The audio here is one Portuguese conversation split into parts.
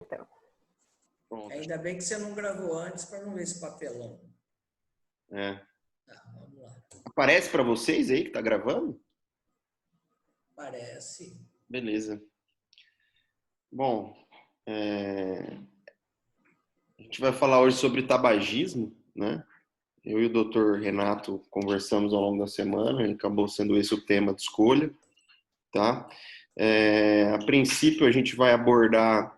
Então, Pronto. Ainda bem que você não gravou antes para não ver esse papelão. É. Tá, vamos lá. Aparece para vocês aí que tá gravando? Parece. Beleza. Bom, a gente vai falar hoje sobre tabagismo, né? Eu e o Dr. Renato conversamos ao longo da semana e acabou sendo esse o tema de escolha, tá? A princípio, a gente vai abordar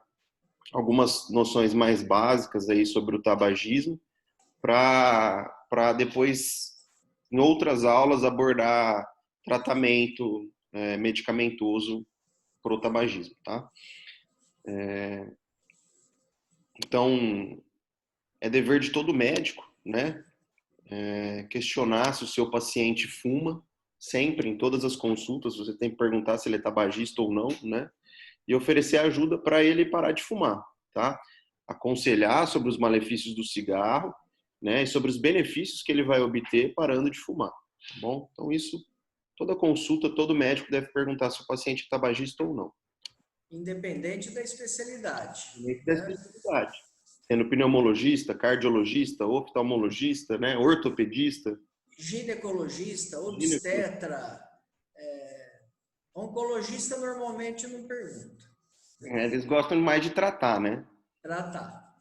algumas noções mais básicas aí sobre o tabagismo, para depois, em outras aulas, abordar tratamento medicamentoso para o tabagismo, tá? Então, é dever de todo médico, né? Questionar se o seu paciente fuma, sempre, em todas as consultas, você tem que perguntar se ele é tabagista ou não, né? E oferecer ajuda para ele parar de fumar, tá? Aconselhar sobre os malefícios do cigarro, né? E sobre os benefícios que ele vai obter parando de fumar, tá bom? Então, isso, toda consulta, todo médico deve perguntar se o paciente é tabagista ou não. Independente da especialidade. Independente da especialidade. Sendo pneumologista, cardiologista, oftalmologista, né? Ortopedista. Ginecologista, obstetra, oncologista normalmente não pergunta. Eles gostam mais de tratar, né? Tratar.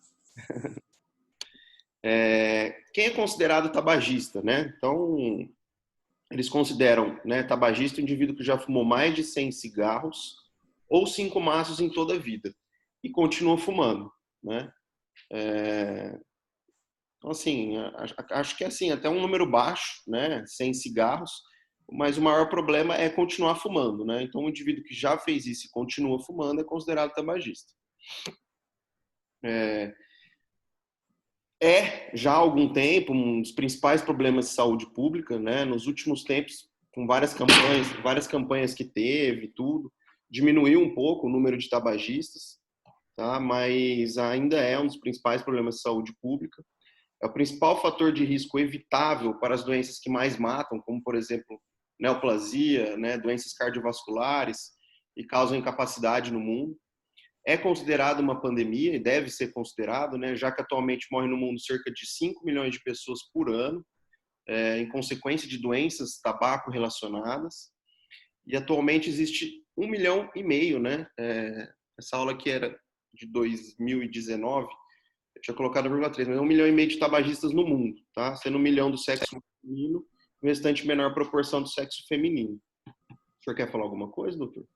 Quem é considerado tabagista, né? Então, eles consideram, né, tabagista o indivíduo que já fumou mais de 100 cigarros ou 5 maços em toda a vida e continua fumando, né? Então, assim, acho que é assim, até um número baixo, né, 100 cigarros, mas o maior problema é continuar fumando, né? Então, o indivíduo que já fez isso e continua fumando é considerado tabagista. Já há algum tempo um dos principais problemas de saúde pública, né? Nos últimos tempos, com várias campanhas que teve, tudo, diminuiu um pouco o número de tabagistas, tá? Mas ainda é um dos principais problemas de saúde pública. É o principal fator de risco evitável para as doenças que mais matam, como, por exemplo, neoplasia, né? Doenças cardiovasculares e causam incapacidade no mundo. É considerado uma pandemia e deve ser considerado, né, já que atualmente morrem no mundo cerca de 5 milhões de pessoas por ano, em consequência de doenças tabaco relacionadas. E atualmente existe 1,5 milhão, né? Essa aula aqui era de 2019, eu tinha colocado 0,3, mas 1,5 milhão de tabagistas no mundo, tá? Sendo 1 milhão do sexo masculino, o restante menor proporção do sexo feminino. O senhor quer falar alguma coisa, doutor?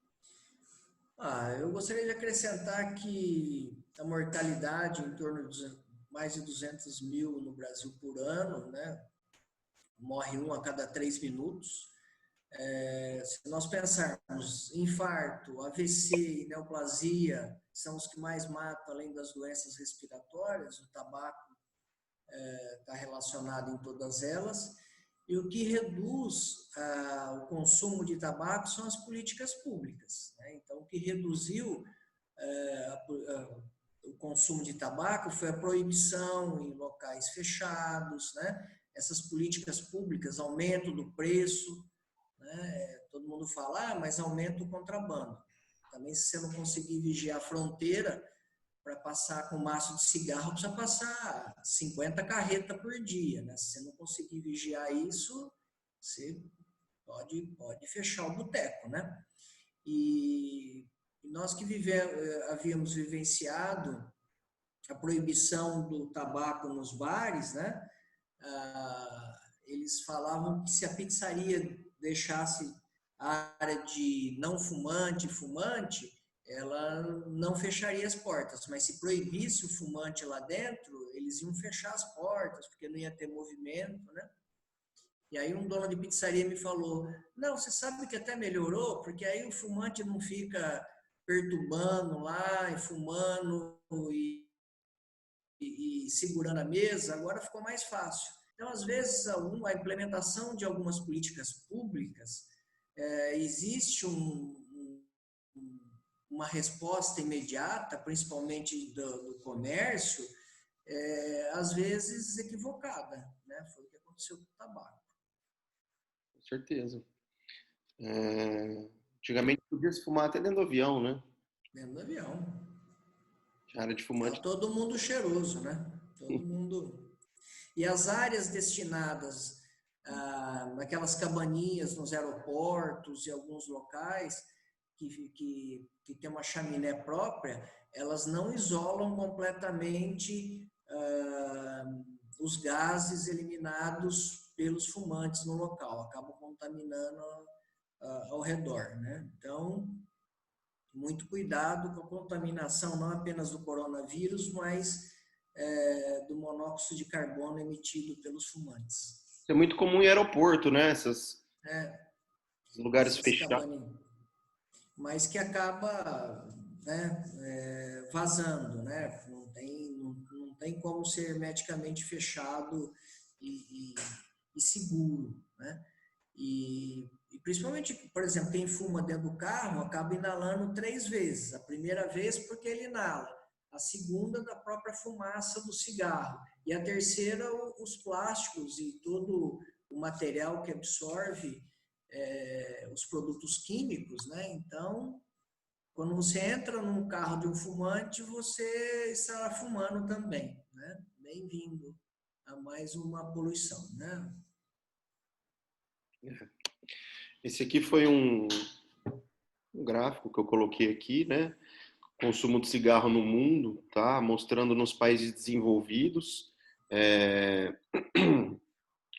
Eu gostaria de acrescentar que a mortalidade em torno de mais de 200 mil no Brasil por ano, né? Morre um a cada 3 minutos. Se nós pensarmos infarto, AVC e neoplasia, são os que mais matam, além das doenças respiratórias, o tabaco está relacionado em todas elas. E o que reduz o consumo de tabaco são as políticas públicas, né? Então, o que reduziu o consumo de tabaco foi a proibição em locais fechados, né? Essas políticas públicas, aumento do preço, né? Todo mundo fala, mas aumenta o contrabando. Também, se você não conseguir vigiar a fronteira, para passar com um maço de cigarro, precisa passar 50 carretas por dia, né? Se você não conseguir vigiar isso, você pode fechar o boteco, né? E nós que havíamos vivenciado a proibição do tabaco nos bares, né? Eles falavam que se a pizzaria deixasse a área de não fumante e fumante, ela não fecharia as portas, mas se proibisse o fumante lá dentro, eles iam fechar as portas, porque não ia ter movimento, né? E aí um dono de pizzaria me falou, não, você sabe que até melhorou, porque aí o fumante não fica perturbando lá, e fumando e segurando a mesa, agora ficou mais fácil. Então, às vezes, a implementação de algumas políticas públicas, existe uma resposta imediata, principalmente do comércio, às vezes equivocada, né? Foi o que aconteceu com o tabaco. Com certeza. Antigamente podia se fumar até dentro do avião, né? Dentro do avião. Área de Tá fumante. todo mundo cheiroso, né? Todo mundo. E as áreas destinadas aquelas cabaninhas nos aeroportos e alguns locais que tem uma chaminé própria, elas não isolam completamente os gases eliminados pelos fumantes no local, acabam contaminando ao redor, né? Então, muito cuidado com a contaminação, não apenas do coronavírus, mas do monóxido de carbono emitido pelos fumantes. Isso é muito comum em aeroporto, né? Esses lugares Essas fechados. cabaninhas. Mas que acaba, né, vazando, né? Não tem como ser hermeticamente fechado e seguro, né? E principalmente, por exemplo, quem fuma dentro do carro acaba inalando 3 vezes. A primeira vez porque ele inala, a segunda da própria fumaça do cigarro e a terceira os plásticos e todo o material que absorve os produtos químicos, né? Então, quando você entra num carro de um fumante, você estará fumando também, né? Bem-vindo a mais uma poluição, né? Esse aqui foi um gráfico que eu coloquei aqui, né? Consumo de cigarro no mundo, tá? Mostrando nos países desenvolvidos,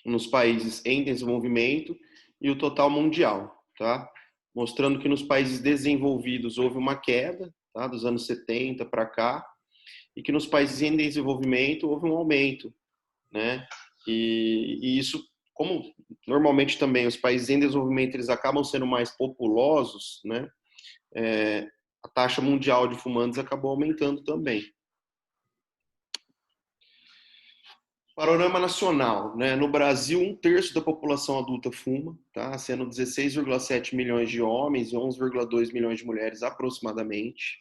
nos países em desenvolvimento e o total mundial, tá? Mostrando que nos países desenvolvidos houve uma queda, tá? Dos anos 70 para cá, e que nos países em desenvolvimento houve um aumento, né? E isso, como normalmente também os países em desenvolvimento eles acabam sendo mais populosos, né? A taxa mundial de fumantes acabou aumentando também. Panorama nacional, né? No Brasil, 1/3 da população adulta fuma, tá? Sendo 16,7 milhões de homens e 11,2 milhões de mulheres aproximadamente.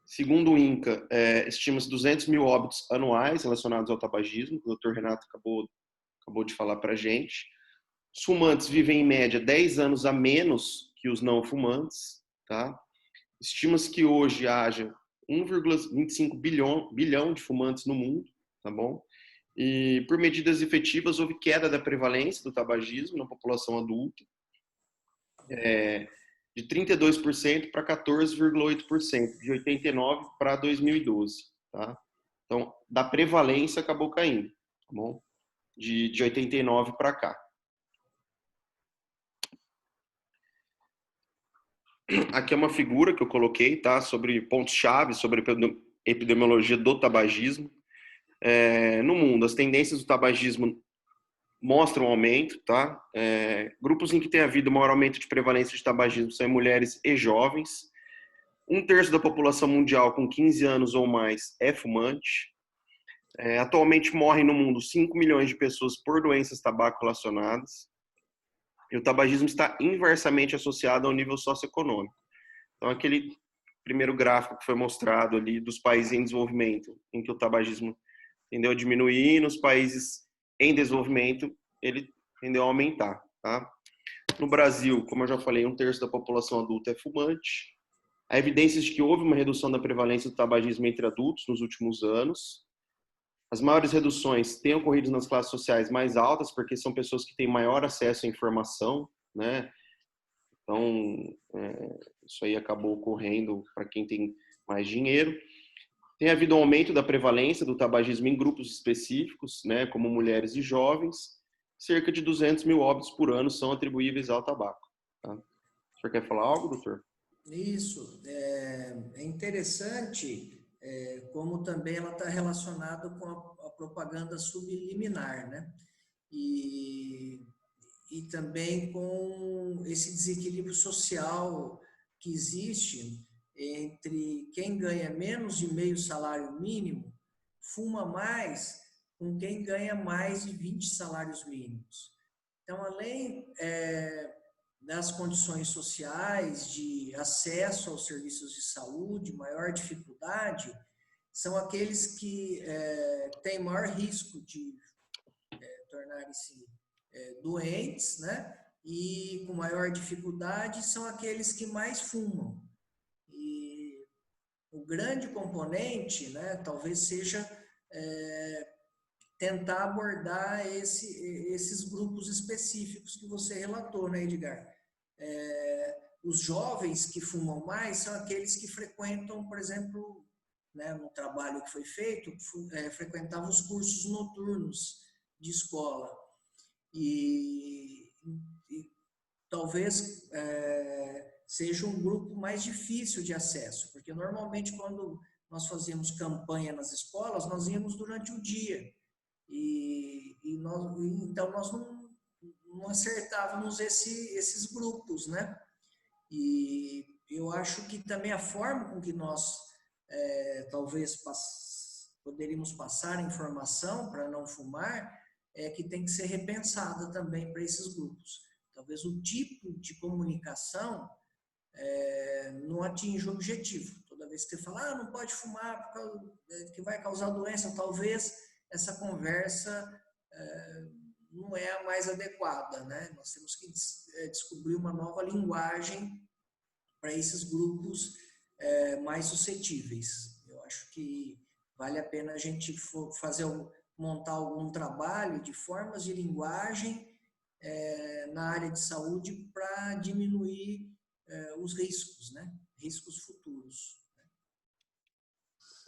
Segundo o INCA, estima-se 200 mil óbitos anuais relacionados ao tabagismo, que o Dr. Renato acabou de falar para a gente. Os fumantes vivem em média 10 anos a menos que os não fumantes, tá? Estima-se que hoje haja 1,25 bilhão de fumantes no mundo, tá bom? E por medidas efetivas houve queda da prevalência do tabagismo na população adulta, de 32% para 14,8%, de 89 para 2012, tá? Então, da prevalência acabou caindo, tá bom? De 89 para cá. Aqui é uma figura que eu coloquei, tá? Sobre pontos-chave, sobre a epidemiologia do tabagismo. No mundo, as tendências do tabagismo mostram um aumento, tá? Grupos em que tem havido maior aumento de prevalência de tabagismo são mulheres e jovens. 1/3 da população mundial com 15 anos ou mais é fumante. Atualmente morrem no mundo 5 milhões de pessoas por doenças tabaco relacionadas. E o tabagismo está inversamente associado ao nível socioeconômico. Então, aquele primeiro gráfico que foi mostrado ali dos países em desenvolvimento, em que o tabagismo tendeu a diminuir, nos países em desenvolvimento ele tendeu a aumentar, tá? No Brasil, como eu já falei, 1/3 da população adulta é fumante. Há evidências de que houve uma redução da prevalência do tabagismo entre adultos nos últimos anos. As maiores reduções têm ocorrido nas classes sociais mais altas, porque são pessoas que têm maior acesso à informação, né? Então, isso aí acabou ocorrendo para quem tem mais dinheiro. Tem havido um aumento da prevalência do tabagismo em grupos específicos, né, como mulheres e jovens. Cerca de 200 mil óbitos por ano são atribuíveis ao tabaco. Tá? O senhor quer falar algo, doutor? Isso. É interessante como também ela está relacionada com a propaganda subliminar, né? E também com esse desequilíbrio social que existe entre quem ganha menos de meio salário mínimo fuma mais com quem ganha mais de 20 salários mínimos. Então, além das condições sociais, de acesso aos serviços de saúde, maior dificuldade, são aqueles que têm maior risco de tornarem-se doentes, né? E com maior dificuldade são aqueles que mais fumam. E o grande componente, né, talvez seja tentar abordar esses grupos específicos que você relatou, né, Edgar? Os jovens que fumam mais são aqueles que frequentam, por exemplo, né, no trabalho que foi feito, frequentavam os cursos noturnos de escola. E talvez seja um grupo mais difícil de acesso, porque normalmente quando nós fazíamos campanha nas escolas, nós íamos durante o dia. Então nós não acertávamos esses grupos, né? E eu acho que também a forma com que nós talvez poderíamos passar informação para não fumar que tem que ser repensada também para esses grupos. Talvez o tipo de comunicação não atinja o objetivo. Toda vez que você fala, não pode fumar que vai causar doença, talvez essa conversa não é a mais adequada, né? Nós temos que descobrir uma nova linguagem para esses grupos mais suscetíveis. Eu acho que vale a pena a gente montar algum trabalho de formas de linguagem na área de saúde para diminuir os riscos, né? Riscos futuros.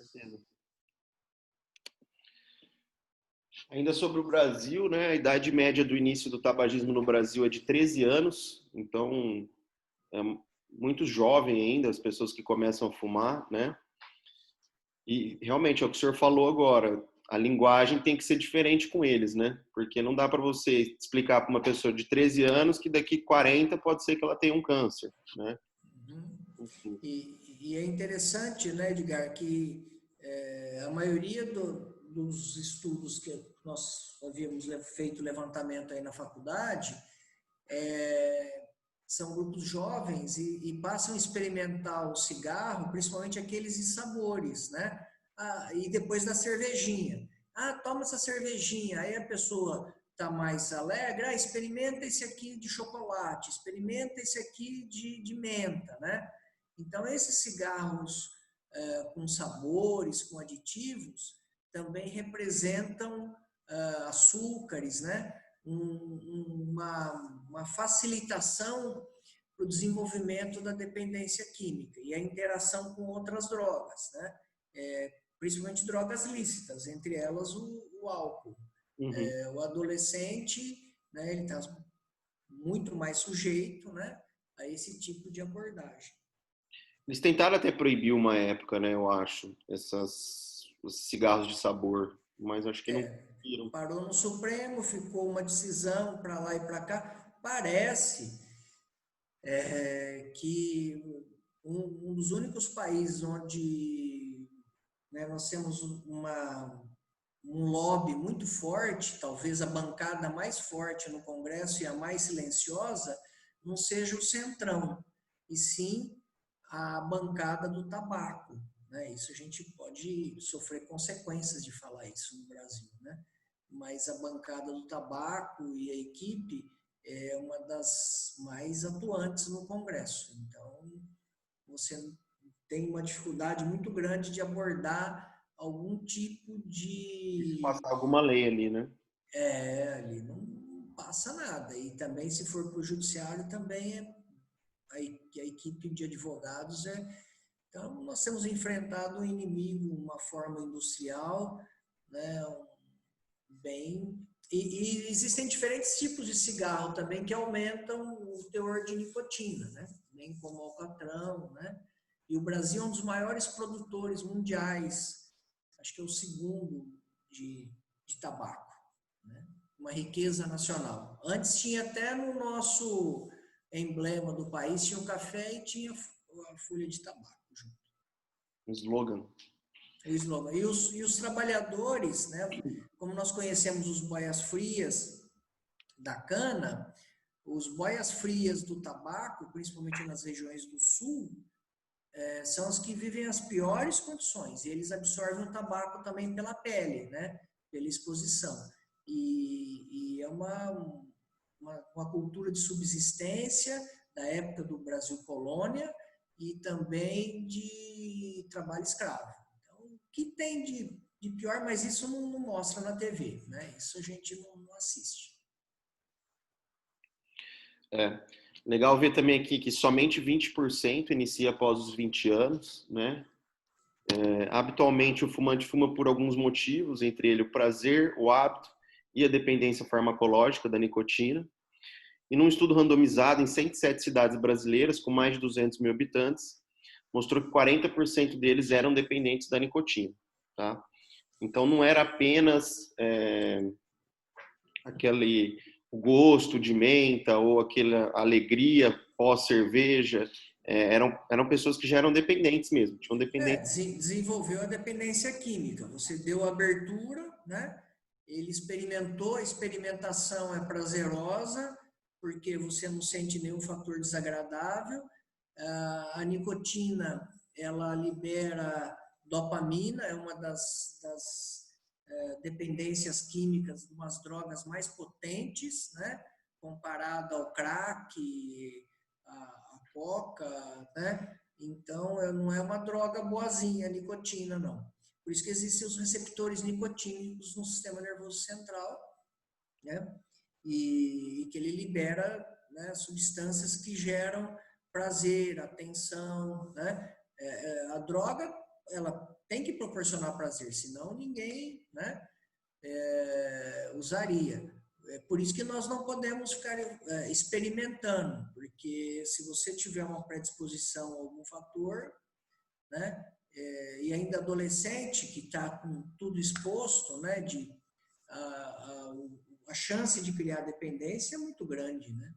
Entendo. Ainda sobre o Brasil, né, a idade média do início do tabagismo no Brasil é de 13 anos, então é muito jovem ainda as pessoas que começam a fumar, né? E realmente é o que o senhor falou agora, a linguagem tem que ser diferente com eles, né? Porque não dá para você explicar para uma pessoa de 13 anos que daqui 40 pode ser que ela tenha um câncer, né? Uhum. E é interessante, né, Edgar, que a maioria dos estudos que nós havíamos feito levantamento aí na faculdade são grupos jovens e passam a experimentar o cigarro, principalmente aqueles de sabores, né? E depois da cervejinha. Toma essa cervejinha. Aí a pessoa está mais alegre, experimenta esse aqui de chocolate, experimenta esse aqui de menta, né? Então, esses cigarros com sabores, com aditivos, também representam açúcares, né? Uma facilitação para o desenvolvimento da dependência química e a interação com outras drogas, né? Principalmente drogas lícitas, entre elas o álcool. Uhum. O adolescente, né, ele está muito mais sujeito, né, a esse tipo de abordagem. Eles tentaram até proibir uma época, né, eu acho, os cigarros de sabor, mas acho que não conseguiram. Parou no Supremo, ficou uma decisão para lá e para cá. Parece que um dos únicos países onde, né, nós temos um lobby muito forte, talvez a bancada mais forte no Congresso e a mais silenciosa, não seja o Centrão, e sim a bancada do tabaco. Né? Isso a gente pode sofrer consequências de falar isso no Brasil, né? Mas a bancada do tabaco e a equipe é uma das mais atuantes no Congresso. Então, você tem uma dificuldade muito grande de abordar algum tipo de... Passar alguma lei ali, né? ali não passa nada. E também, se for para o judiciário, também a equipe de advogados Então, nós temos enfrentado um inimigo, uma forma industrial, né, E existem diferentes tipos de cigarro também que aumentam o teor de nicotina, né? Bem como o alcatrão, né? E o Brasil é um dos maiores produtores mundiais, acho que é o segundo de tabaco, né? Uma riqueza nacional. Antes tinha até no nosso emblema do país, tinha o café e tinha a folha de tabaco junto. Um slogan. O slogan. E os trabalhadores, né? Como nós conhecemos os boias frias da cana, os boias frias do tabaco, principalmente nas regiões do sul, são os que vivem as piores condições. E eles absorvem o tabaco também pela pele, né? Pela exposição. E é uma cultura de subsistência da época do Brasil colônia, e também de trabalho escravo. Então, o que tem de pior, mas isso não mostra na TV, né? Isso a gente não assiste. Legal ver também aqui que somente 20% inicia após os 20 anos, né? Habitualmente o fumante fuma por alguns motivos, entre ele o prazer, o hábito e a dependência farmacológica da nicotina. E num estudo randomizado em 107 cidades brasileiras, com mais de 200 mil habitantes, mostrou que 40% deles eram dependentes da nicotina. Tá? Então não era apenas aquele gosto de menta ou aquela alegria pós-cerveja, eram pessoas que já eram dependentes mesmo, tinham dependência. Desenvolveu a dependência química. Você deu abertura, né? Ele experimentou, a experimentação é prazerosa, porque você não sente nenhum fator desagradável. A nicotina, ela libera dopamina, é uma das dependências químicas, umas drogas mais potentes, né? Comparado ao crack, a coca, né? Então, não é uma droga boazinha, a nicotina, não. Por isso que existem os receptores nicotínicos no sistema nervoso central, né? E que ele libera, né, substâncias que geram prazer, atenção, né? A droga, ela tem que proporcionar prazer, senão ninguém, né, usaria. É por isso que nós não podemos ficar experimentando, porque se você tiver uma predisposição a algum fator, né, e ainda adolescente que está com tudo exposto, né, a chance de criar dependência é muito grande, né?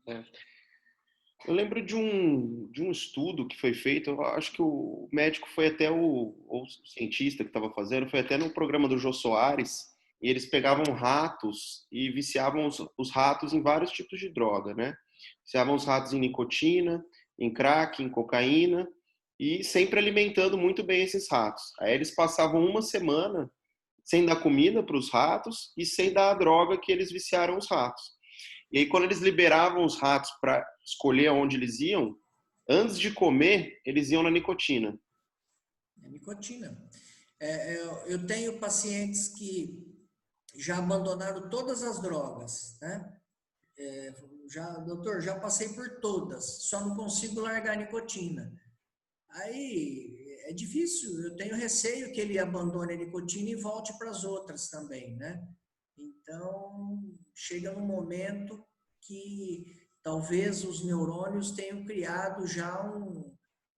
É. Eu lembro de um estudo que foi feito, eu acho que o médico foi até ou o cientista que estava fazendo, foi até no programa do Jô Soares, e eles pegavam ratos e viciavam os ratos em vários tipos de droga, né? Viciavam os ratos em nicotina, em crack, em cocaína, e sempre alimentando muito bem esses ratos. Aí eles passavam uma semana sem dar comida para os ratos e sem dar a droga que eles viciaram os ratos. E aí, quando eles liberavam os ratos para escolher aonde eles iam, antes de comer, eles iam na nicotina. É nicotina. Eu tenho pacientes que já abandonaram todas as drogas, né? Doutor, já passei por todas, só não consigo largar a nicotina. Aí é difícil, eu tenho receio que ele abandone a nicotina e volte para as outras também, né? Então, chega num momento que talvez os neurônios tenham criado já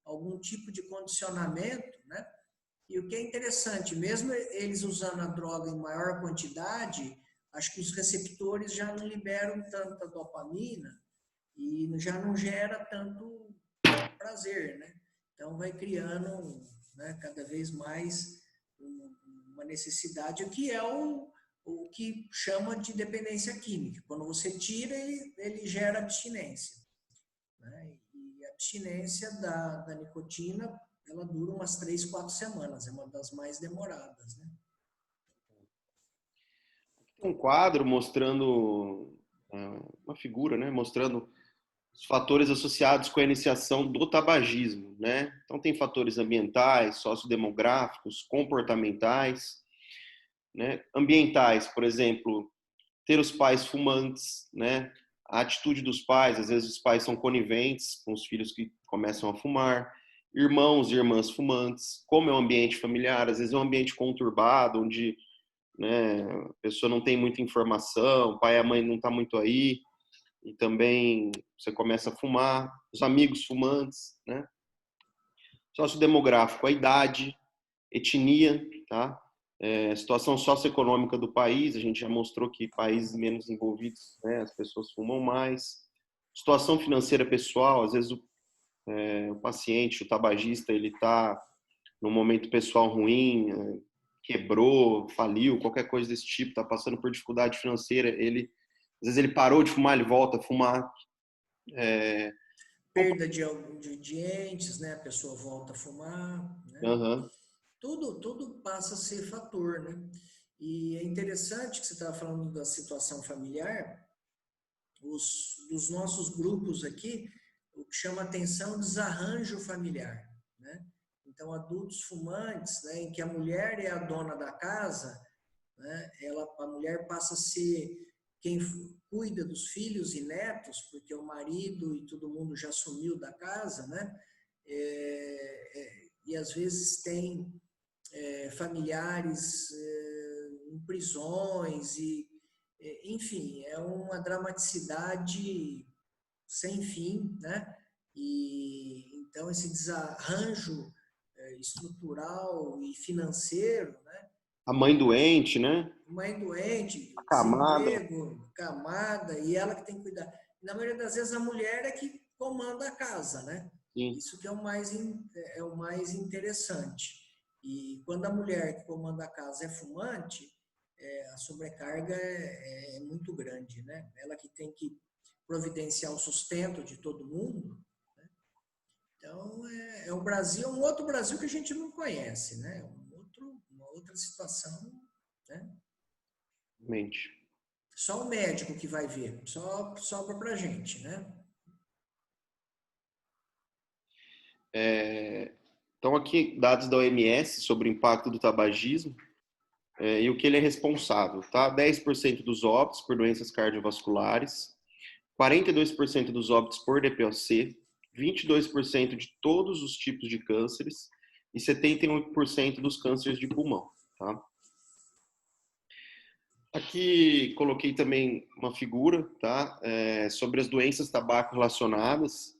algum tipo de condicionamento, né? E o que é interessante, mesmo eles usando a droga em maior quantidade, acho que os receptores já não liberam tanta dopamina e já não gera tanto prazer, né? Então vai criando, né, cada vez mais uma necessidade, que é o que chama de dependência química. Quando você tira, ele gera abstinência, né? E a abstinência da nicotina, ela dura umas 3, 4 semanas, é uma das mais demoradas, né? Um quadro mostrando uma figura, né, mostrando os fatores associados com a iniciação do tabagismo, né? Então tem fatores ambientais, sociodemográficos, comportamentais, né? Ambientais, por exemplo, ter os pais fumantes, né? A atitude dos pais, às vezes os pais são coniventes com os filhos que começam a fumar, irmãos e irmãs fumantes, como é o ambiente familiar, às vezes é um ambiente conturbado, onde, né, a pessoa não tem muita informação, o pai e a mãe não estão muito aí, e também você começa a fumar, os amigos fumantes, né? Sociodemográfico, a idade, etnia, tá? Situação socioeconômica do país, a gente já mostrou que países menos desenvolvidos, né, as pessoas fumam mais. Situação financeira pessoal, às vezes o paciente, o tabagista, ele está num momento pessoal ruim, quebrou, faliu, qualquer coisa desse tipo, está passando por dificuldade financeira, às vezes ele parou de fumar, ele volta a fumar. Perda de entes, né? A pessoa volta a fumar, né? Uhum. Tudo passa a ser fator, né? E é interessante que você estava falando da situação familiar, dos nossos grupos aqui, o que chama atenção é o desarranjo familiar, né? Então, adultos fumantes, né, em que a mulher é a dona da casa, né, a mulher passa a ser quem cuida dos filhos e netos, porque o marido e todo mundo já sumiu da casa, né? E às vezes tem familiares em prisões enfim, é uma dramaticidade sem fim, né? E então esse desarranjo estrutural e financeiro, né? A mãe doente, né? Mãe doente, A camada. desemprego, camada, e ela que tem que cuidar. Na maioria das vezes a mulher é que comanda a casa, né? Sim. Isso que é o mais interessante. E quando a mulher que comanda a casa é fumante, a sobrecarga é muito grande, né? Ela que tem que providenciar o sustento de todo mundo. Né? Então, é um Brasil, um outro Brasil que a gente não conhece, né? Uma outra situação, né? Mente. Só o médico que vai ver, só sobra para a gente, né? Então, aqui, dados da OMS sobre o impacto do tabagismo e o que ele é responsável, tá? 10% dos óbitos por doenças cardiovasculares, 42% dos óbitos por DPOC, 22% de todos os tipos de cânceres e 78% dos cânceres de pulmão, tá? Aqui coloquei também uma figura, tá? Sobre as doenças tabaco relacionadas,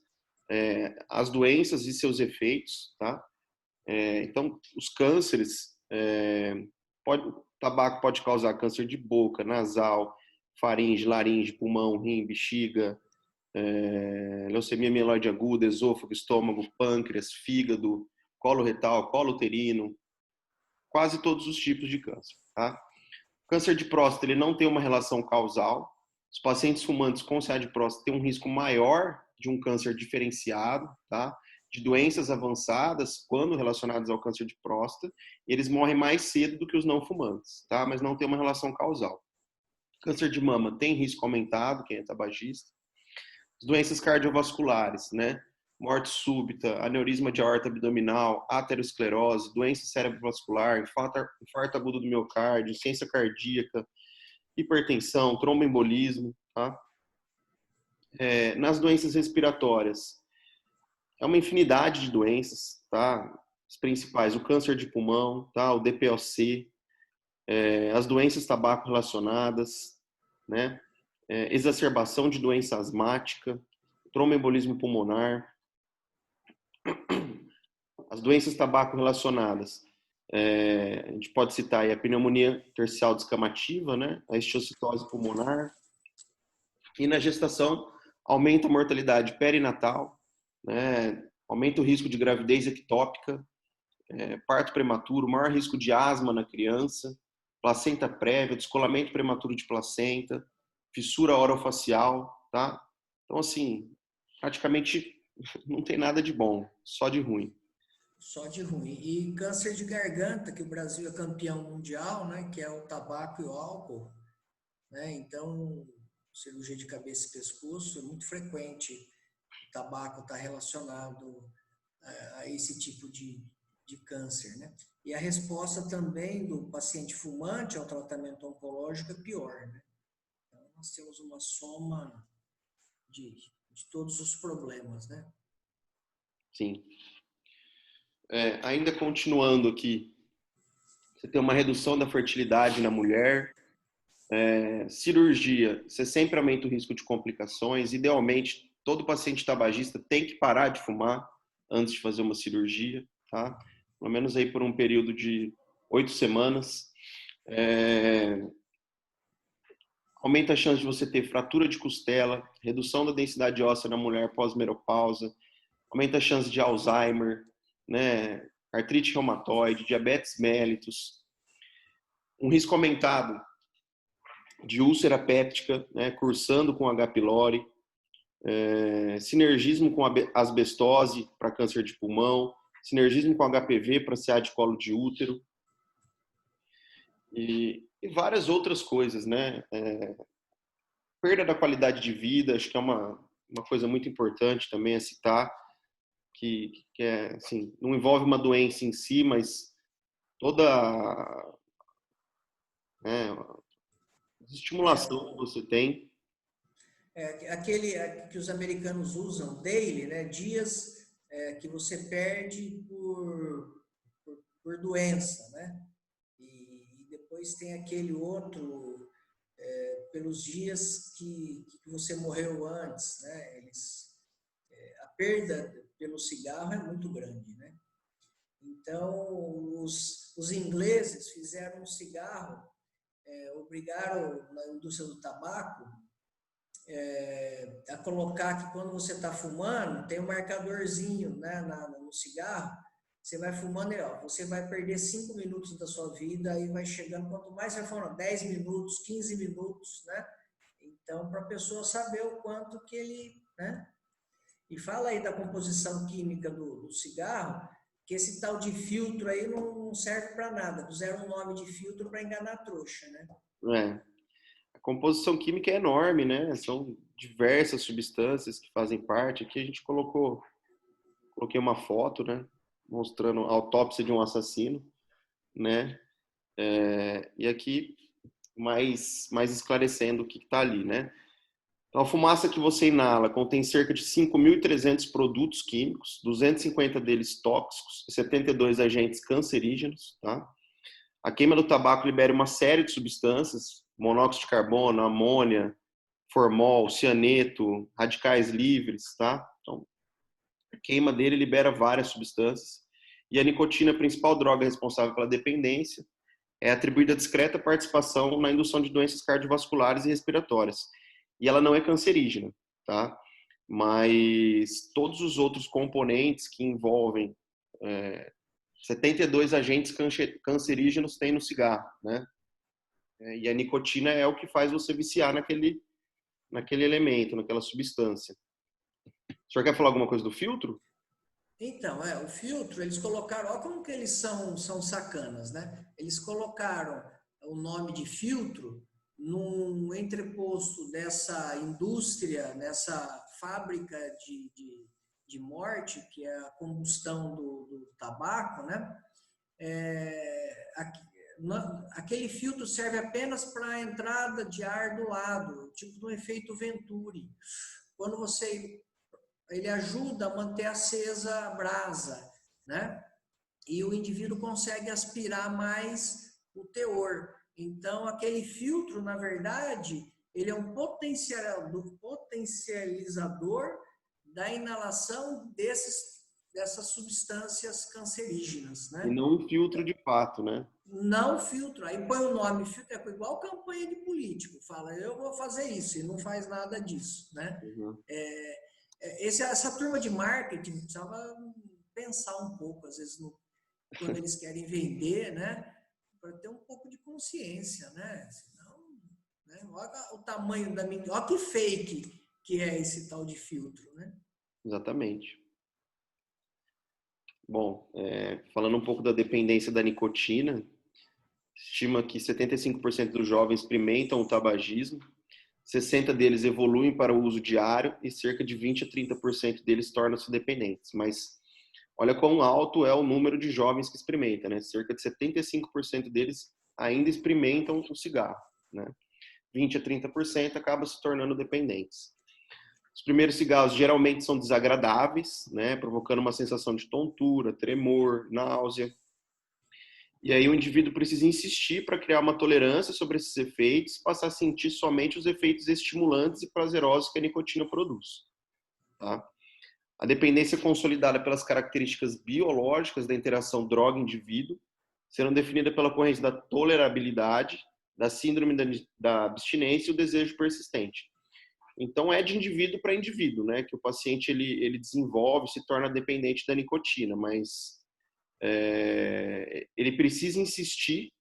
as doenças e seus efeitos, tá? Então, os cânceres, o tabaco pode causar câncer de boca, nasal, faringe, laringe, pulmão, rim, bexiga, leucemia mieloide aguda, esôfago, estômago, pâncreas, fígado, colo retal, colo uterino, quase todos os tipos de câncer, tá? O câncer de próstata, ele não tem uma relação causal. Os pacientes fumantes com CA de próstata têm um risco maior de um câncer diferenciado, tá? De doenças avançadas, quando relacionadas ao câncer de próstata, eles morrem mais cedo do que os não fumantes, tá? Mas não tem uma relação causal. Câncer de mama tem risco aumentado, quem é tabagista. As doenças cardiovasculares, né? Morte súbita, aneurisma de aorta abdominal, aterosclerose, doença cerebrovascular, infarto agudo do miocárdio, insuficiência cardíaca, hipertensão, tromboembolismo, tá? Nas doenças respiratórias, é uma infinidade de doenças, tá? As principais, o câncer de pulmão, tá? O DPOC, as doenças tabaco relacionadas, né? Exacerbação de doença asmática, tromboembolismo pulmonar, as doenças tabaco relacionadas. A gente pode citar aí a pneumonia tercial descamativa, né? A estiocitose pulmonar. E na gestação, aumenta a mortalidade perinatal, né? Aumenta o risco de gravidez ectópica, parto prematuro, maior risco de asma na criança, placenta prévia, descolamento prematuro de placenta, fissura orofacial, tá? Então, assim, praticamente não tem nada de bom, só de ruim. Só de ruim. E câncer de garganta, que o Brasil é campeão mundial, né? Que é o tabaco e o álcool, né? Então, cirurgia de cabeça e pescoço é muito frequente. O tabaco está relacionado a esse tipo de câncer, né? E a resposta também do paciente fumante ao tratamento oncológico é pior, né? Então, nós temos uma soma de, de todos os problemas, né? Sim. Ainda continuando aqui, você tem uma redução da fertilidade na mulher, cirurgia, você sempre aumenta o risco de complicações. Idealmente, todo paciente tabagista tem que parar de fumar antes de fazer uma cirurgia, tá? Pelo menos aí por um período de 8 semanas. Aumenta a chance de você ter fratura de costela, redução da densidade óssea na mulher pós-menopausa, aumenta a chance de Alzheimer, né? Artrite reumatoide, diabetes mellitus, um risco aumentado de úlcera péptica, né, cursando com H. pylori, sinergismo com asbestose para câncer de pulmão, sinergismo com HPV para CA de colo de útero e várias outras coisas, né? Perda da qualidade de vida, acho que é uma coisa muito importante também a citar, que é, assim, não envolve uma doença em si, mas toda, né, a estimulação que você tem. Aquele que os americanos usam, daily, né? Dias que você perde por doença, né? E depois tem aquele outro, pelos dias que você morreu antes, né? A perda pelo cigarro é muito grande, né? Então, os ingleses fizeram um cigarro, obrigaram na indústria do tabaco a colocar que quando você está fumando, tem um marcadorzinho, né, no cigarro, você vai fumando e ó, você vai perder 5 minutos da sua vida, aí vai chegando, quanto mais você vai fumando, 10 minutos, 15 minutos, né? Então, para a pessoa saber o quanto que ele, né? E fala aí da composição química do cigarro, que esse tal de filtro aí não serve para nada. Puseram um nome de filtro para enganar a trouxa, né? É, a composição química é enorme, né? São diversas substâncias que fazem parte. Aqui a gente coloquei uma foto, né? Mostrando a autópsia de um assassino, né? E aqui mais esclarecendo o que está ali, né? Então, a fumaça que você inala contém cerca de 5.300 produtos químicos, 250 deles tóxicos e 72 agentes cancerígenos, tá? A queima do tabaco libera uma série de substâncias, monóxido de carbono, amônia, formol, cianeto, radicais livres, tá? Então, a queima dele libera várias substâncias. E a nicotina, a principal droga responsável pela dependência, é atribuída a discreta participação na indução de doenças cardiovasculares e respiratórias. E ela não é cancerígena, tá? Mas todos os outros componentes que envolvem 72 agentes cancerígenos tem no cigarro, né? E a nicotina é o que faz você viciar naquele elemento, naquela substância. O senhor quer falar alguma coisa do filtro? Então, o filtro, eles colocaram, olha como que eles são sacanas, né? Eles colocaram o nome de filtro num entreposto dessa indústria, nessa fábrica de morte, que é a combustão do tabaco, né? Aquele filtro serve apenas para a entrada de ar do lado, tipo do efeito Venturi. Quando ele ajuda a manter acesa a brasa, né? E o indivíduo consegue aspirar mais o teor. Então, aquele filtro, na verdade, ele é um potencializador da inalação dessas substâncias cancerígenas, E né? não um filtro de fato, né? Não filtro. Aí põe o nome filtro, é igual campanha de político. Fala, eu vou fazer isso, e não faz nada disso, né? Uhum. Essa turma de marketing precisava pensar um pouco, às vezes, quando eles querem vender, né? Para ter um pouco de consciência, né? Senão, né? Olha o tamanho da minha. Olha que fake que é esse tal de filtro, né? Exatamente. Bom, falando um pouco da dependência da nicotina, estima que 75% dos jovens experimentam o tabagismo, 60% deles evoluem para o uso diário e cerca de 20 a 30% deles tornam-se dependentes. Mas olha quão alto é o número de jovens que experimentam, né? Cerca de 75% deles ainda experimentam o cigarro, né? 20 a 30% acabam se tornando dependentes. Os primeiros cigarros geralmente são desagradáveis, né? Provocando uma sensação de tontura, tremor, náusea. E aí o indivíduo precisa insistir para criar uma tolerância sobre esses efeitos, passar a sentir somente os efeitos estimulantes e prazerosos que a nicotina produz. Tá? A dependência é consolidada pelas características biológicas da interação droga-indivíduo, sendo definida pela corrente da tolerabilidade, da síndrome da abstinência e o desejo persistente. Então, é de indivíduo para indivíduo, né? Que o paciente ele desenvolve, se torna dependente da nicotina, mas ele precisa insistir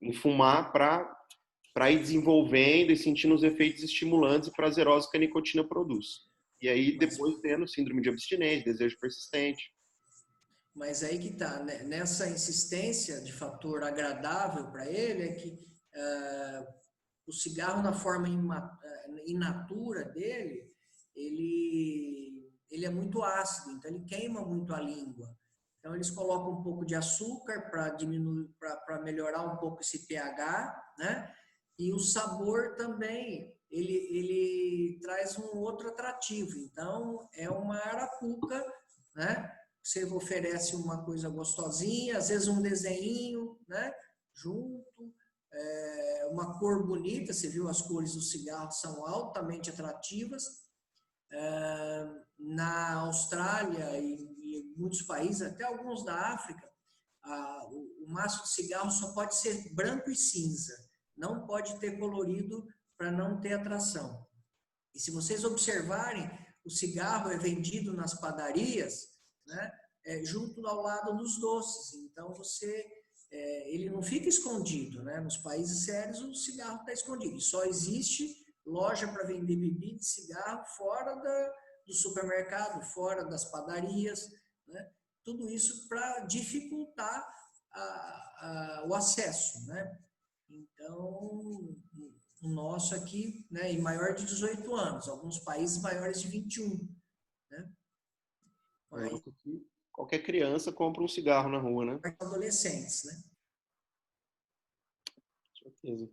em fumar para ir desenvolvendo e sentindo os efeitos estimulantes e prazerosos que a nicotina produz. E aí, Mas, depois tendo síndrome de abstinência, desejo persistente. mas aí que tá, né? Nessa insistência de fator agradável para ele, é que o cigarro na forma in natura dele, ele é muito ácido, então ele queima muito a língua. Então eles colocam um pouco de açúcar para diminuir, para melhorar um pouco esse pH, né? E o sabor também, ele traz um outro atrativo. Então é uma arapuca, né? Você oferece uma coisa gostosinha, às vezes um desenho, né? Junto, uma cor bonita. Você viu, as cores do cigarro são altamente atrativas. Na Austrália e em muitos países, até alguns da África, o maço de cigarro só pode ser branco e cinza, não pode ter colorido para não ter atração. E se vocês observarem, o cigarro é vendido nas padarias, né, junto ao lado dos doces. Então ele não fica escondido, né? Nos países sérios o cigarro está escondido. E só existe loja para vender bebida de cigarro fora do supermercado, fora das padarias, né? Tudo isso para dificultar o acesso, né? Então, o nosso aqui, né, em maior de 18 anos, alguns países maiores de 21, né? Mas, qualquer criança compra um cigarro na rua, né? Adolescentes, né? Com certeza.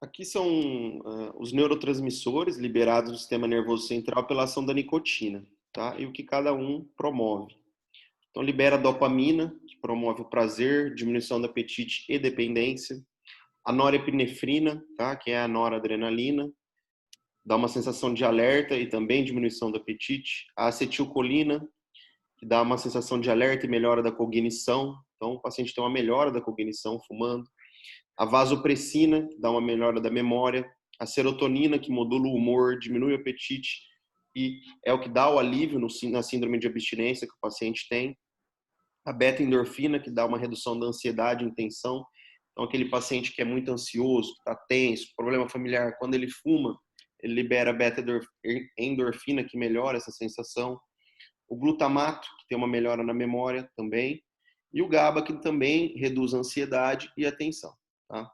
Aqui são os neurotransmissores liberados do sistema nervoso central pela ação da nicotina, tá? E o que cada um promove. Então, libera a dopamina, que promove o prazer, diminuição do apetite e dependência. A norepinefrina, tá? Que é a noradrenalina, dá uma sensação de alerta e também diminuição do apetite. A acetilcolina, que dá uma sensação de alerta e melhora da cognição. Então, o paciente tem uma melhora da cognição fumando. A vasopressina, que dá uma melhora da memória. A serotonina, que modula o humor, diminui o apetite e é o que dá o alívio na síndrome de abstinência que o paciente tem. A beta-endorfina, que dá uma redução da ansiedade e tensão. Então, aquele paciente que é muito ansioso, está tenso, problema familiar, quando ele fuma, ele libera a beta-endorfina, que melhora essa sensação. O glutamato, que tem uma melhora na memória também. E o GABA, que também reduz a ansiedade e a tensão. Tá?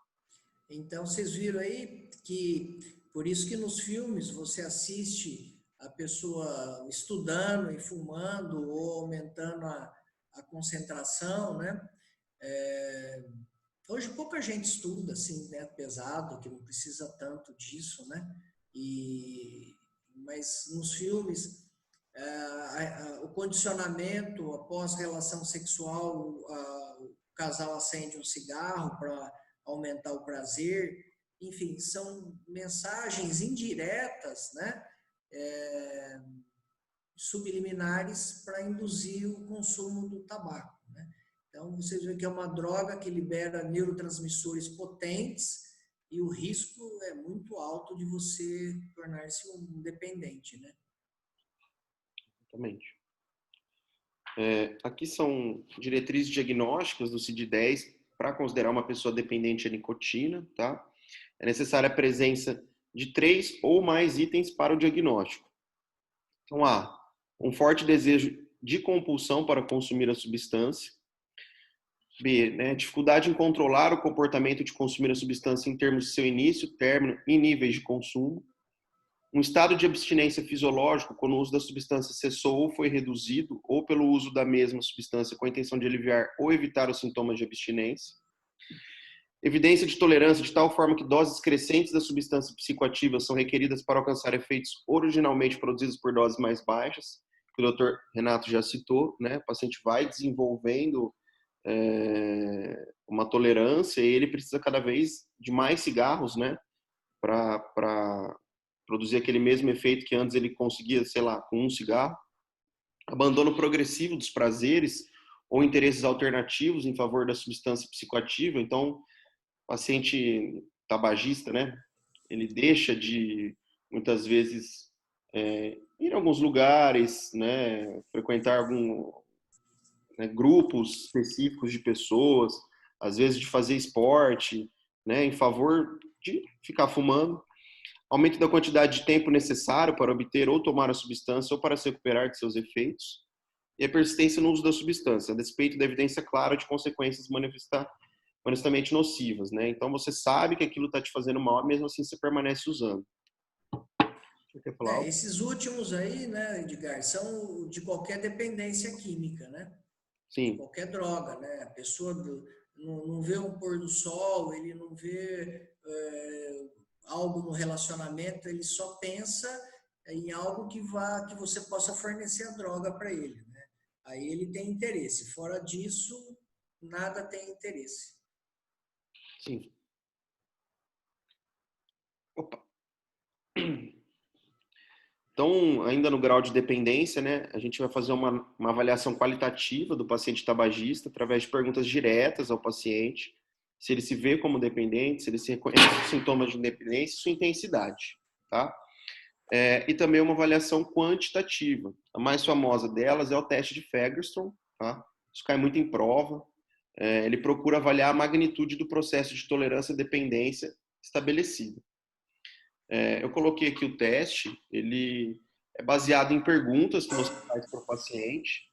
Então, vocês viram aí que, por isso que nos filmes você assiste a pessoa estudando e fumando ou aumentando a concentração, né? Hoje pouca gente estuda, assim, né, pesado, que não precisa tanto disso, né? Mas nos filmes, o condicionamento após relação sexual, o casal acende um cigarro para aumentar o prazer, enfim, são mensagens indiretas, né? Subliminares para induzir o consumo do tabaco, né? Então, vocês veem que é uma droga que libera neurotransmissores potentes e o risco é muito alto de você tornar-se um dependente, né? Exatamente. Aqui são diretrizes diagnósticas do CID-10 para considerar uma pessoa dependente de nicotina, tá? É necessária a presença de 3 ou mais itens para o diagnóstico. Então, A, um forte desejo de compulsão para consumir a substância. B, né, dificuldade em controlar o comportamento de consumir a substância em termos de seu início, término e níveis de consumo. Um estado de abstinência fisiológico quando o uso da substância cessou ou foi reduzido, ou pelo uso da mesma substância com a intenção de aliviar ou evitar os sintomas de abstinência. Evidência de tolerância de tal forma que doses crescentes da substância psicoativa são requeridas para alcançar efeitos originalmente produzidos por doses mais baixas, que o Dr. Renato já citou, né? O paciente vai desenvolvendo uma tolerância e ele precisa cada vez de mais cigarros, né? Para produzir aquele mesmo efeito que antes ele conseguia, sei lá, com um cigarro. Abandono progressivo dos prazeres ou interesses alternativos em favor da substância psicoativa. Então, o paciente tabagista, né, ele deixa de, muitas vezes, ir em alguns lugares, né, frequentar grupos específicos de pessoas, às vezes de fazer esporte, né, em favor de ficar fumando. Aumento da quantidade de tempo necessário para obter ou tomar a substância ou para se recuperar de seus efeitos. E a persistência no uso da substância, a despeito da evidência clara de consequências honestamente nocivas, né? Então você sabe que aquilo está te fazendo mal, mesmo assim você permanece usando. Você quer falar algo? Esses últimos aí, né, Edgar, são de qualquer dependência química, né? De Sim, qualquer droga, né? A pessoa não vê um pôr do sol, ele não vê algo no relacionamento, ele só pensa em algo que você possa fornecer a droga para ele, né? Aí ele tem interesse. Fora disso, nada tem interesse. sim. Opa. Então, ainda no grau de dependência, né, a gente vai fazer uma avaliação qualitativa do paciente tabagista através de perguntas diretas ao paciente, se ele se vê como dependente, se ele se reconhece os sintomas de dependência e sua intensidade, tá? E também uma avaliação quantitativa. A mais famosa delas é o teste de Fagerstrom, tá? Isso cai muito em prova. Ele procura avaliar a magnitude do processo de tolerância e dependência estabelecido. Eu coloquei aqui o teste, ele é baseado em perguntas que você faz para o paciente.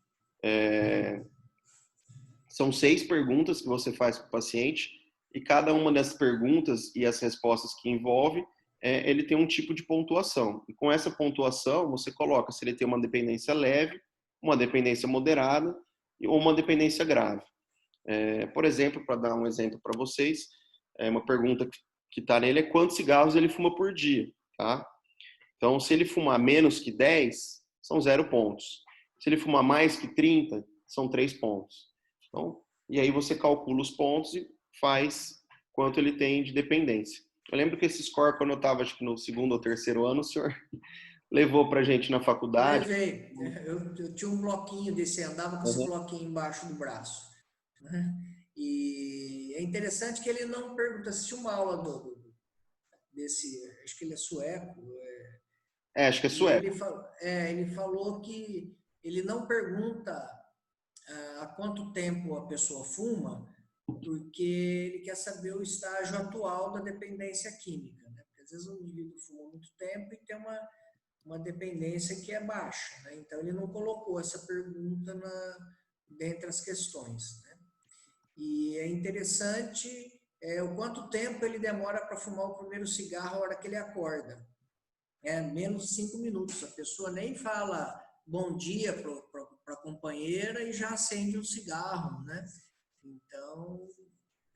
São 6 perguntas que você faz para o paciente e cada uma dessas perguntas e as respostas que envolve, ele tem um tipo de pontuação. E com essa pontuação, você coloca se ele tem uma dependência leve, uma dependência moderada ou uma dependência grave. Por exemplo, para dar um exemplo para vocês, uma pergunta que está nele é quantos cigarros ele fuma por dia, tá? Então, se ele fumar menos que 10, são 0 pontos. Se ele fumar mais que 30, são 3 pontos. Então, e aí você calcula os pontos e faz quanto ele tem de dependência. Eu lembro que esse score, quando eu estava acho que no segundo ou terceiro ano, o senhor levou para a gente na faculdade. Levei. Eu tinha um bloquinho desse, andava com esse Uhum. bloquinho embaixo do braço, né? E é interessante que ele não pergunta, assisti uma aula desse, acho que ele é sueco, Acho que é e sueco. ele falou que ele não pergunta há quanto tempo a pessoa fuma, porque ele quer saber o estágio atual da dependência química, né? Porque às vezes o indivíduo fuma muito tempo e tem uma dependência que é baixa, né? Então ele não colocou essa pergunta dentre as questões, né? E é interessante o quanto tempo ele demora para fumar o primeiro cigarro a hora que ele acorda. Menos de 5 minutos. A pessoa nem fala bom dia para a companheira e já acende um cigarro, né? Então,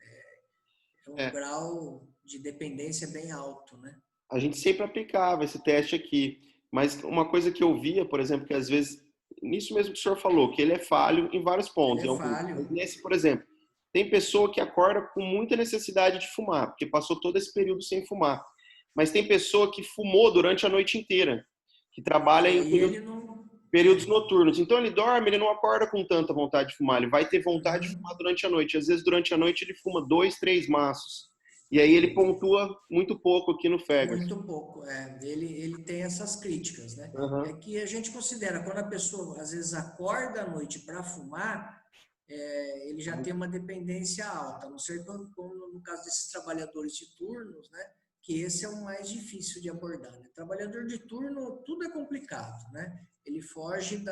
é um É, grau de dependência bem alto, né? a gente sempre aplicava esse teste aqui, mas uma coisa que eu via, por exemplo, que às vezes, nisso mesmo que o senhor falou, que ele é falho em vários Ele pontos. é falho. Nesse, por exemplo, tem pessoa que acorda com muita necessidade de fumar, porque passou todo esse período sem fumar. Mas tem pessoa que fumou durante a noite inteira, que trabalha E em aí ele não. períodos noturnos. Então ele dorme, ele não acorda com tanta vontade de fumar, ele vai ter vontade de Uhum. fumar durante a noite. Às vezes durante a noite ele fuma 2, 3 maços. E aí ele pontua muito pouco aqui no Fegers. Muito pouco, ele tem essas críticas, né? É Uhum. que a gente considera, quando a pessoa às vezes acorda à noite para fumar, ele já tem uma dependência alta, a não ser como no caso desses trabalhadores de turnos, né? Que esse é o mais difícil de abordar, né? Trabalhador de turno, tudo é complicado, né? Ele foge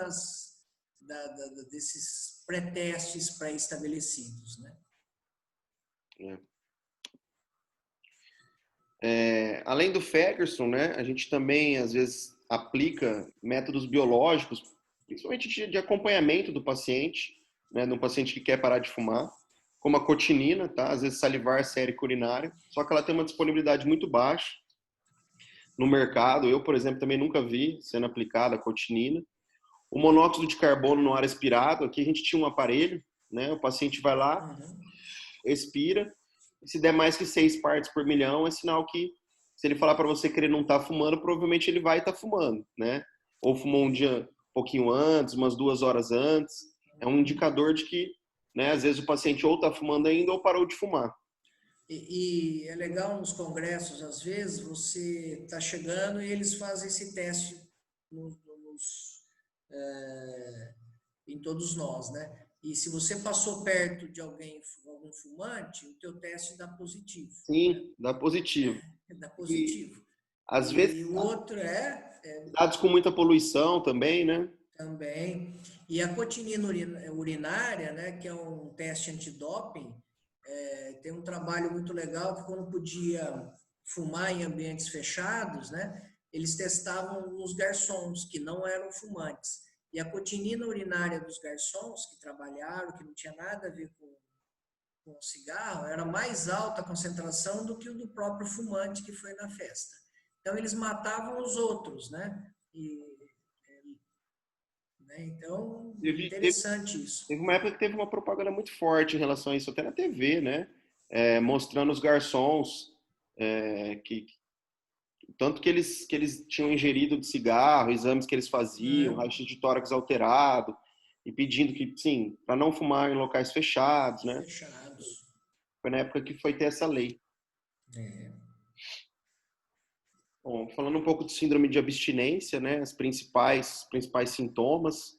desses pré-testes pré-estabelecidos, né? Além do Ferguson, né, a gente também às vezes aplica métodos biológicos, principalmente de acompanhamento do paciente, né, de um paciente que quer parar de fumar, como a cotinina, tá? Às vezes salivar sérica urinária, só que ela tem uma disponibilidade muito baixa no mercado. Eu, por exemplo, também nunca vi sendo aplicada a cotinina. O monóxido de carbono no ar expirado, aqui a gente tinha um aparelho, né? O paciente vai lá, Uhum. expira, e se der mais que 6 partes por milhão, é sinal que, se ele falar para você que ele não está fumando, provavelmente ele vai estar fumando, né? Ou fumou um dia um pouquinho antes, umas 2 horas antes. É um indicador de que, né, às vezes o paciente ou está fumando ainda ou parou de fumar. E é legal nos congressos, às vezes, você está chegando e eles fazem esse teste em todos nós, né? E se você passou perto de algum fumante, o teu teste dá positivo, né? Sim, dá positivo. Dá E positivo. às vezes E o outro dados com muita poluição também, né? também. E a cotinina urinária, né, que é um teste antidoping, tem um trabalho muito legal que quando podia fumar em ambientes fechados, né, eles testavam os garçons que não eram fumantes. E a cotinina urinária dos garçons que trabalharam, que não tinha nada a ver com o cigarro, era mais alta a concentração do que o do próprio fumante que foi na festa. Então, eles matavam os outros, né? Então, interessante isso. Teve uma época que teve uma propaganda muito forte em relação a isso, até na TV, né? Mostrando os garçons, que tanto que eles tinham ingerido de cigarro, exames que eles faziam, raio-x de tórax alterado, e pedindo que, sim, para não fumar em locais fechados, né? Fechados. Foi na época que foi ter essa lei. Bom, falando um pouco de síndrome de abstinência, né? Os principais sintomas: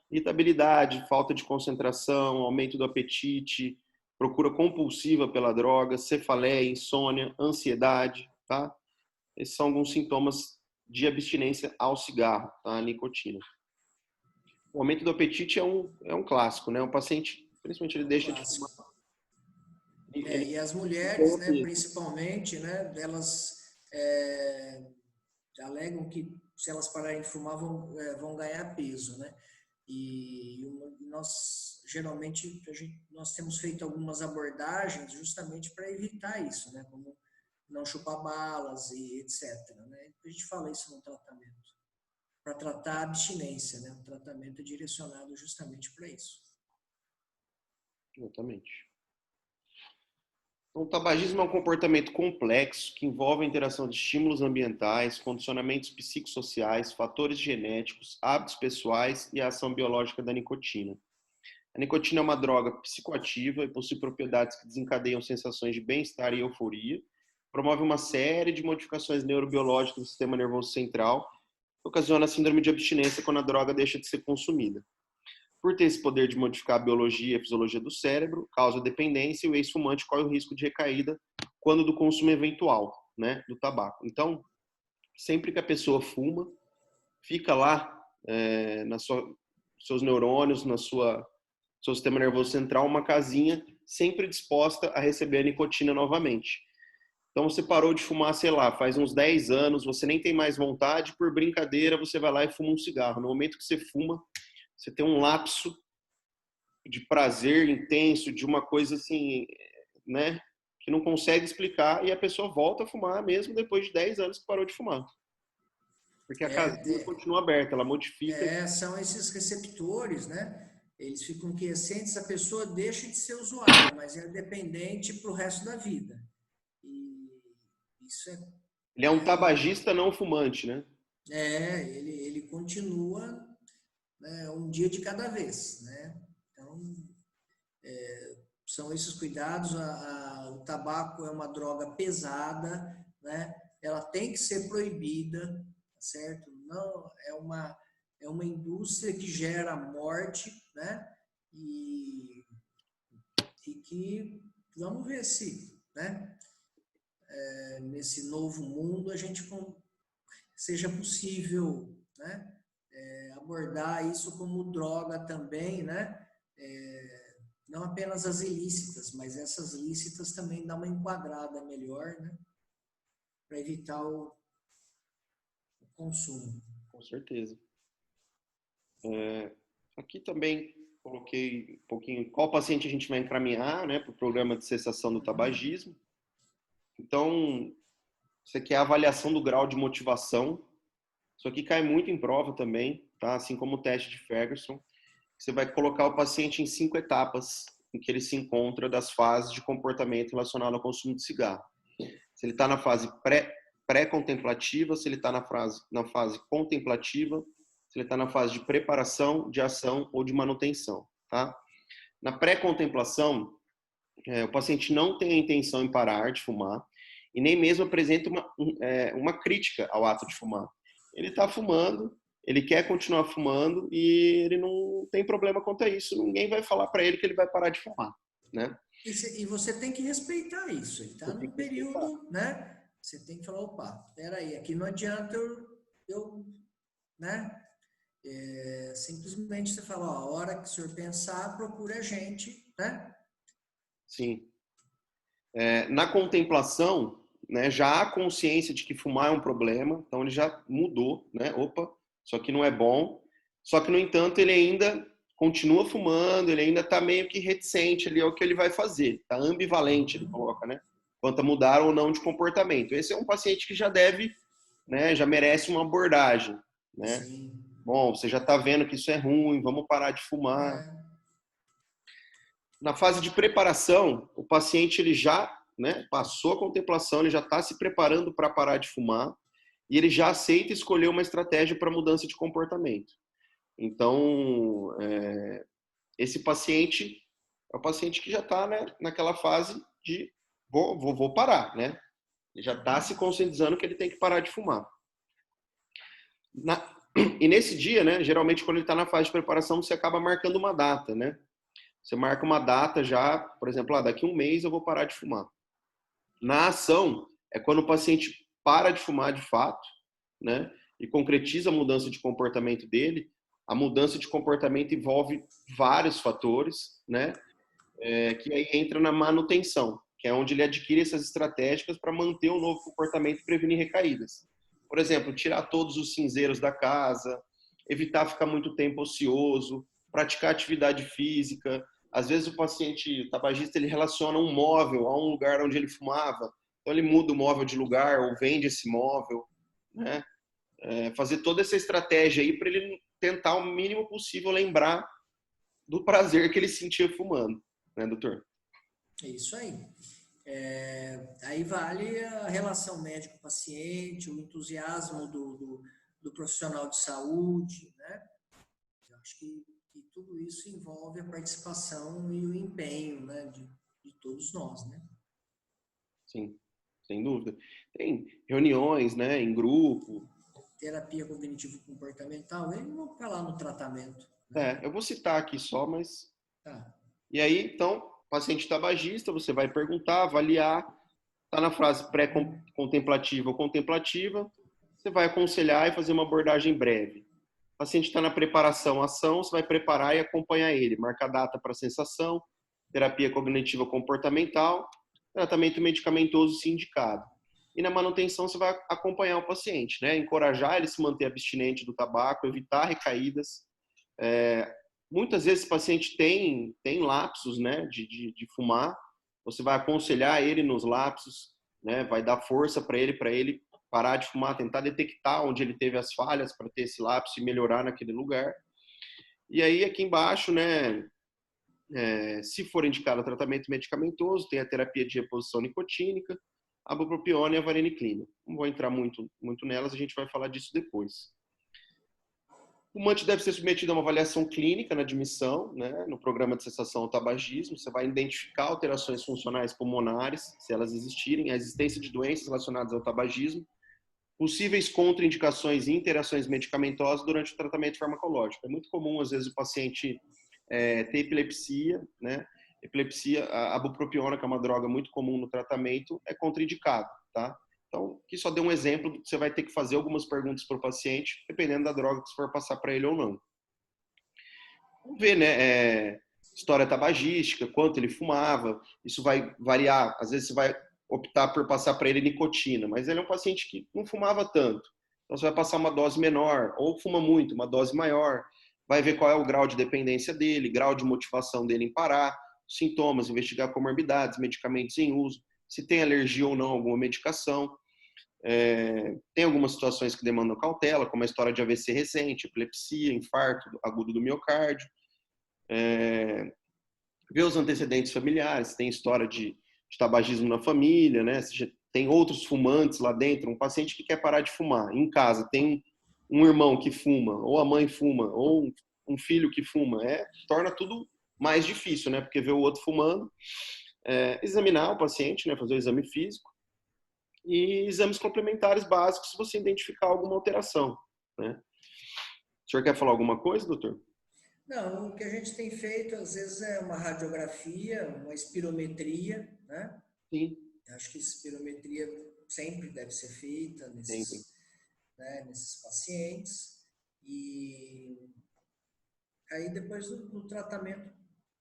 irritabilidade, falta de concentração, aumento do apetite, procura compulsiva pela droga, cefaleia, insônia, ansiedade, tá? Esses são alguns sintomas de abstinência ao cigarro, tá? A nicotina. O aumento do apetite é um clássico, né? O paciente, principalmente, ele deixa de fumar. E as mulheres, né, principalmente, né, elas alegam que se elas pararem de fumar vão ganhar peso, né? E nós, geralmente, nós temos feito algumas abordagens justamente para evitar isso, né? Como não chupar balas e etc. Né? A gente fala isso no tratamento, para tratar a abstinência, né? Um tratamento direcionado justamente para isso. Exatamente. Então, o tabagismo é um comportamento complexo que envolve a interação de estímulos ambientais, condicionamentos psicossociais, fatores genéticos, hábitos pessoais e a ação biológica da nicotina. A nicotina é uma droga psicoativa e possui propriedades que desencadeiam sensações de bem-estar e euforia, promove uma série de modificações neurobiológicas do sistema nervoso central, que ocasiona a síndrome de abstinência quando a droga deixa de ser consumida. Por ter esse poder de modificar a biologia e a fisiologia do cérebro, causa dependência e o ex-fumante corre o risco de recaída quando do consumo eventual, né, do tabaco. Então, sempre que a pessoa fuma, fica lá seus neurônios, seu sistema nervoso central, uma casinha sempre disposta a receber a nicotina novamente. Então você parou de fumar, sei lá, faz uns 10 anos, você nem tem mais vontade, por brincadeira você vai lá e fuma um cigarro. No momento que você fuma, você tem um lapso de prazer intenso, de uma coisa assim, né, que não consegue explicar, e a pessoa volta a fumar mesmo depois de 10 anos que parou de fumar. Porque a casinha continua aberta, ela modifica. São esses receptores, né? Eles ficam quiescentes, a pessoa deixa de ser usuária, mas é dependente para o resto da vida. E isso Ele é um tabagista não fumante, né? Ele continua, né, um dia de cada vez, né? Então, são esses cuidados. O tabaco é uma droga pesada, né? Ela tem que ser proibida, certo? Não é uma indústria que gera morte, né? E que vamos ver se, né? Nesse novo mundo a gente seja possível, né? Abordar isso como droga também, né? Não apenas as ilícitas, mas essas lícitas também dá uma enquadrada melhor, né? Para evitar o consumo. Com certeza. Aqui também coloquei um pouquinho qual paciente a gente vai encaminhar, né, para o programa de cessação do tabagismo. Então, isso aqui é a avaliação do grau de motivação. Isso aqui cai muito em prova também, tá? Assim como o teste de Ferguson. Você vai colocar o paciente em 5 etapas em que ele se encontra das fases de comportamento relacionado ao consumo de cigarro. Se ele está na fase pré-contemplativa, se ele está na fase contemplativa, se ele está na fase de preparação, de ação ou de manutenção, tá? Na pré-contemplação, o paciente não tem a intenção em parar de fumar e nem mesmo apresenta uma crítica ao ato de fumar. Ele está fumando, ele quer continuar fumando e ele não tem problema quanto a isso. Ninguém vai falar para ele que ele vai parar de fumar, né? E você tem que respeitar isso. Ele está num período, né? Você tem que falar, opa, peraí, aqui não adianta eu né? Simplesmente você fala, ó, a hora que o senhor pensar, procure a gente, né? Sim. Na contemplação, né, já há consciência de que fumar é um problema, então ele já mudou, né? Opa, isso aqui não é bom. Só que, no entanto, ele ainda continua fumando, ele ainda está meio que reticente ali ao que ele vai fazer. Está ambivalente, ele coloca, né? Quanto a mudar ou não de comportamento. Esse é um paciente que já deve, né, já merece uma abordagem, né? Sim. Bom, você já está vendo que isso é ruim, vamos parar de fumar. Na fase de preparação, o paciente ele já, né, passou a contemplação, ele já está se preparando para parar de fumar e ele já aceita escolher uma estratégia para mudança de comportamento. Então, esse paciente é o paciente que já está, né, naquela fase de vou parar, né? Ele já está se conscientizando que ele tem que parar de fumar. E nesse dia, né, geralmente quando ele está na fase de preparação, você acaba marcando uma data, né? Você marca uma data já, por exemplo, daqui a um mês eu vou parar de fumar. Na ação, é quando o paciente para de fumar de fato, né? E concretiza a mudança de comportamento dele. A mudança de comportamento envolve vários fatores, né? Que aí entra na manutenção, que é onde ele adquire essas estratégias para manter o novo comportamento e prevenir recaídas. Por exemplo, tirar todos os cinzeiros da casa, evitar ficar muito tempo ocioso, praticar atividade física. Às vezes o paciente tabagista ele relaciona um móvel a um lugar onde ele fumava, então ele muda o móvel de lugar ou vende esse móvel, né? Fazer toda essa estratégia aí para ele tentar o mínimo possível lembrar do prazer que ele sentia fumando, né, doutor? É isso aí. Aí vale a relação médico-paciente, o entusiasmo do profissional de saúde, né? Eu acho que tudo isso envolve a participação e o empenho, né, de todos nós, né? Sim, sem dúvida. Tem reuniões, né, em grupo. Terapia cognitivo-comportamental, eles não vão ficar lá no tratamento, né? Eu vou citar aqui só, mas... Tá. E aí, então, paciente tabagista, você vai perguntar, avaliar, está na frase pré-contemplativa ou contemplativa, você vai aconselhar e fazer uma abordagem breve. O paciente está na preparação, ação, você vai preparar e acompanhar ele, marcar data para sensação, terapia cognitiva comportamental, tratamento medicamentoso se indicado. E na manutenção você vai acompanhar o paciente, né? Encorajar ele a se manter abstinente do tabaco, evitar recaídas. Muitas vezes o paciente tem lapsos, né, de fumar, você vai aconselhar ele nos lapsos, né, vai dar força para ele parar de fumar, tentar detectar onde ele teve as falhas para ter esse lapso e melhorar naquele lugar. E aí aqui embaixo, né, se for indicado tratamento medicamentoso, tem a terapia de reposição nicotínica, a bupropiona e a vareniclina. Não vou entrar muito nelas, a gente vai falar disso depois. O fumante deve ser submetido a uma avaliação clínica na admissão, né, no programa de cessação ao tabagismo. Você vai identificar alterações funcionais pulmonares, se elas existirem, a existência de doenças relacionadas ao tabagismo, possíveis contraindicações e interações medicamentosas durante o tratamento farmacológico. É muito comum, às vezes, o paciente ter epilepsia, né? Epilepsia, a bupropiona, que é uma droga muito comum no tratamento, é contraindicado, tá? Então, aqui só dei um exemplo, você vai ter que fazer algumas perguntas para o paciente, dependendo da droga que você for passar para ele ou não. Vamos ver, né? História tabagística, quanto ele fumava, isso vai variar. Às vezes você vai optar por passar para ele nicotina, mas ele é um paciente que não fumava tanto. Então você vai passar uma dose menor, ou fuma muito, uma dose maior. Vai ver qual é o grau de dependência dele, grau de motivação dele em parar, sintomas, investigar comorbidades, medicamentos em uso, se tem alergia ou não a alguma medicação. Tem algumas situações que demandam cautela, como a história de AVC recente, epilepsia, infarto agudo do miocárdio. Ver os antecedentes familiares, tem história de tabagismo na família, né? Tem outros fumantes lá dentro, um paciente que quer parar de fumar. Em casa, tem um irmão que fuma, ou a mãe fuma, ou um filho que fuma. Torna tudo mais difícil, né? Porque ver o outro fumando. Examinar o paciente, né? Fazer o exame físico. E exames complementares básicos se você identificar alguma alteração, né? O senhor quer falar alguma coisa, doutor? Não, o que a gente tem feito, às vezes, é uma radiografia, uma espirometria, né? Sim. Acho que espirometria sempre deve ser feita Tem. nesses pacientes. E aí, depois do tratamento,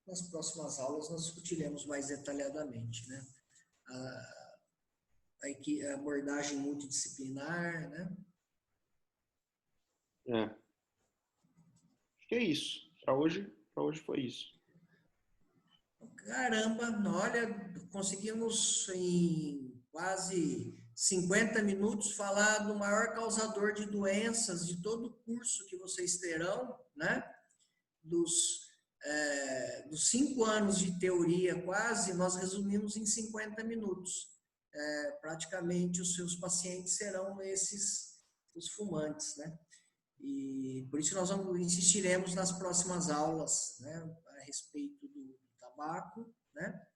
nas próximas aulas, nós discutiremos mais detalhadamente, né? a abordagem multidisciplinar, né? Acho que é isso. Para hoje foi isso. Caramba, olha, conseguimos em quase 50 minutos falar do maior causador de doenças de todo o curso que vocês terão, né? Dos 5 anos de teoria quase, nós resumimos em 50 minutos. Praticamente os seus pacientes serão os fumantes, né? E por isso nós insistiremos nas próximas aulas, né, a respeito do tabaco, né?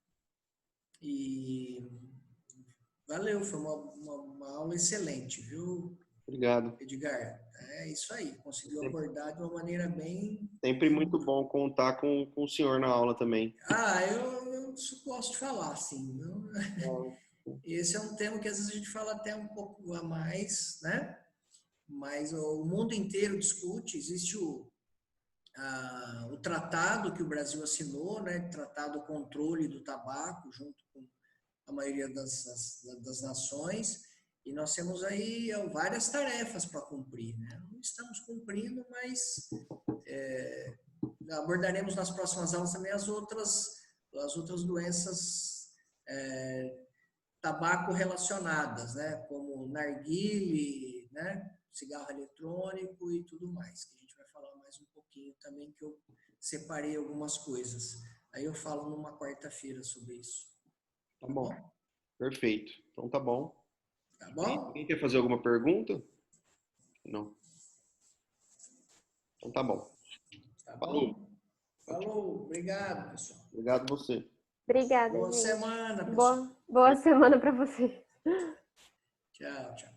E valeu, foi uma aula excelente, viu? Obrigado. Edgar, é isso aí, conseguiu abordar de uma maneira bem... Sempre muito bom contar com o senhor na aula também. Eu gosto de falar, assim. Esse é um tema que às vezes a gente fala até um pouco a mais, né? Mas o mundo inteiro discute, existe o tratado que o Brasil assinou, né? Tratado Controle do Tabaco, junto com a maioria das nações, e nós temos aí várias tarefas para cumprir, né? Não estamos cumprindo, mas abordaremos nas próximas aulas também as outras doenças tabaco relacionadas, né? Como narguile, né? Cigarro eletrônico e tudo mais, que a gente vai falar mais um pouquinho também, que eu separei algumas coisas. Aí eu falo numa quarta-feira sobre isso. Tá bom? Perfeito. Então tá bom. Tá bom? Alguém quer fazer alguma pergunta? Não. Então tá bom. Tá bom? Falou. Obrigado, pessoal. Obrigado a você. Obrigada, Boa gente. semana, pessoal. Boa semana para você. Tchau, tchau.